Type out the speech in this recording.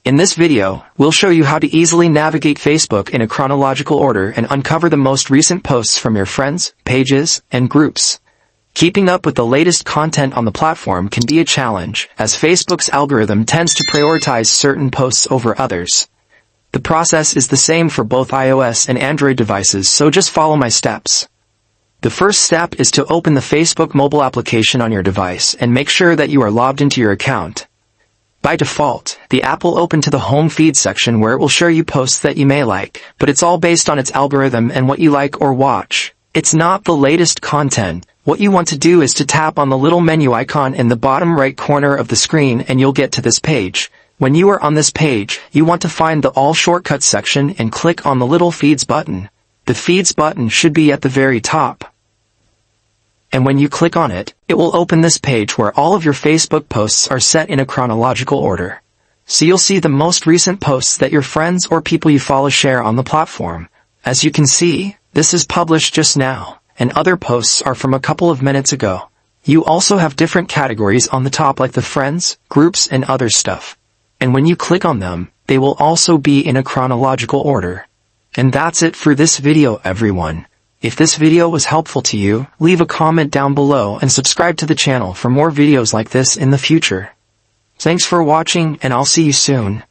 In this video, we'll show you how to easily navigate Facebook in a chronological order and uncover the most recent posts from your friends, pages, and groups. Keeping up with the latest content on the platform can be a challenge, as Facebook's algorithm tends to prioritize certain posts over others. The process is the same for both iOS and Android devices, so just follow my steps. The first step is to open the Facebook mobile application on your device and make sure that you are logged into your account. By default, the app will open to the home feed section where it will show you posts that you may like, but it's all based on its algorithm and what you like or watch. It's not the latest content. What you want to do is to tap on the little menu icon in the bottom right corner of the screen and you'll get to this page. When you are on this page, you want to find the All Shortcuts section and click on the little Feeds button. The Feeds button should be at the very top. And when you click on it, it will open this page where all of your Facebook posts are set in a chronological order. So you'll see the most recent posts that your friends or people you follow share on the platform. As you can see, this is published just now, and other posts are from a couple of minutes ago. You also have different categories on the top like the friends, groups, and other stuff. And when you click on them, they will also be in a chronological order. And that's it for this video, everyone. If this video was helpful to you, leave a comment down below and subscribe to the channel for more videos like this in the future. Thanks for watching, and I'll see you soon.